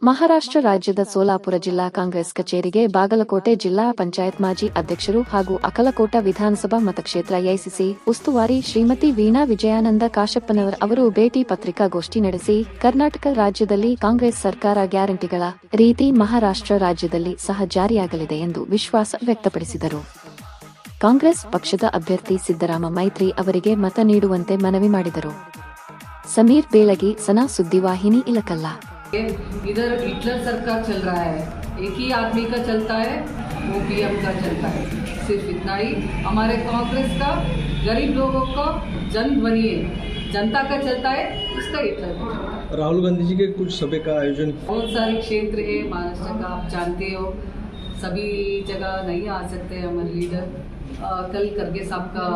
ಮಹಾರಾಷ್ಟ್ರ ರಾಜ್ಯದ ಸೋಲಾಪುರ ಜಿಲ್ಲಾ ಕಾಂಗ್ರೆಸ್ ಕಚೇರಿಗೆ ಬಾಗಲಕೋಟೆ ಜಿಲ್ಲಾ ಪಂಚಾಯತ್ ಮಾಜಿ ಅಧ್ಯಕ್ಷರು ಹಾಗೂ ಅಕಲಕೋಟ ವಿಧಾನಸಭಾ ಮತಕ್ಷೇತ್ರ ಎಐಸಿಸಿ ಉಸ್ತುವಾರಿ ಶ್ರೀಮತಿ ವೀಣಾ ವಿಜಯಾನಂದ ಕಾಶಪ್ಪನವರ್ ಅವರು ಭೇಟಿ ಪತ್ರಿಕಾಗೋಷ್ಠಿ ನಡೆಸಿ ಕರ್ನಾಟಕ ರಾಜ್ಯದಲ್ಲಿ ಕಾಂಗ್ರೆಸ್ ಸರ್ಕಾರ ಗ್ಯಾರಂಟಿಗಳ ರೀತಿ ಮಹಾರಾಷ್ಟ್ರ ರಾಜ್ಯದಲ್ಲಿ ಸಹ ಜಾರಿಯಾಗಲಿದೆ ಎಂದು ವಿಶ್ವಾಸ ವ್ಯಕ್ತಪಡಿಸಿದರು. ಕಾಂಗ್ರೆಸ್ ಪಕ್ಷದ ಅಭ್ಯರ್ಥಿ ಸಿದ್ದರಾಮ ಮೈತ್ರಿ ಅವರಿಗೆ ಮತ ನೀಡುವಂತೆ ಮನವಿ ಮಾಡಿದರು. ಸಮೀರ್ ಬೇಳಗಿ, ಸನಾ ಸುದ್ದಿವಾಹಿನಿ, ಇಲಕಲ್ಲ. इधर हिटलर सरकार चल रहा है, एक ही आदमी का चलता है, वो पीएम का चलता है. सिर्फ इतना ही. हमारे कांग्रेस का गरीब लोगों का जन बनी है, जनता का चलता है, उसका हिटलर. राहुल गांधी जी के कुछ सभा का आयोजन बहुत सारे क्षेत्र है महाराष्ट्र का, आप जानते हो. सभी जगह नहीं आ सकते हमारे लीडर. कल करगे साहब का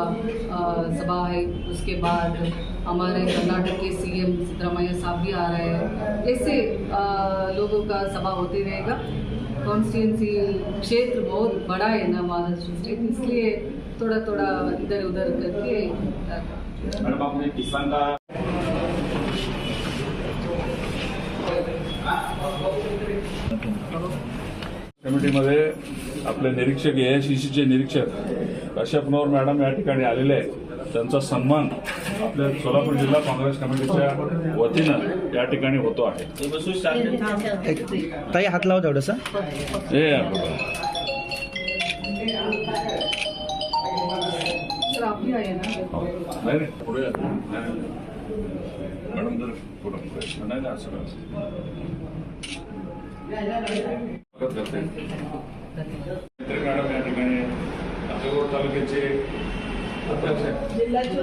सभा है, उसके बाद हमारे कर्नाटक के सीएम सिद्धरामैया साहब भी आ रहे हैं. ऐसे लोगों का सभा होते रहेगा. कॉन्स्टिट्यूंसी क्षेत्र बहुत बड़ा है ना महाराष्ट्र स्टेट, इसलिए थोड़ा थोड़ा इधर उधर करके. मैडम, आपने किसान का कमिटीमध्ये आपले निरीक्षक एआयसीसीचे निरीक्षक काश्यपनवर मॅडम या ठिकाणी आलेले आहेत. त्यांचा सन्मान आपल्या सोलापूर जिल्हा काँग्रेस कमिटीच्या वतीनं या ठिकाणी होतो आहे. ताई हात लावा थोडंसं. हे सर आप भी आए ना. नाही पुढे मॅडम जर पुढे नाही असं करते मॅडम या ठिकाणी अकोला तालुक्याचे अध्यक्ष, जिल्ह्याचे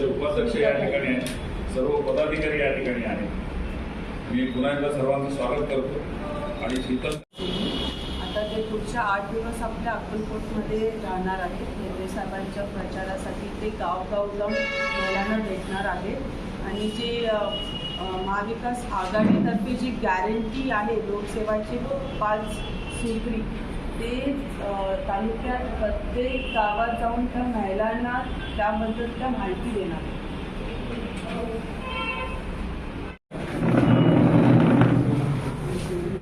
उपाध्यक्ष या ठिकाणी आहे. सर्व पदाधिकारी या ठिकाणी आहेत. मी पुन्हा एकदा सर्वांचं स्वागत करतो. आणि शीतल आता ते पुढच्या 8 दिवस आपल्या अक्कलकोटमध्ये राहणार आहेत. नेते साहेबांच्या प्रचारासाठी ते गावगाव जाऊन महिलांना भेटणार आहेत. आणि जे महाविकास आघाडीतर्फे जी गॅरंटी आहे लोकसेवाची 5 सूत्री, ते तालुक्यात प्रत्येक गावात जाऊन त्या महिलांना त्याबद्दल त्या माहिती देणार.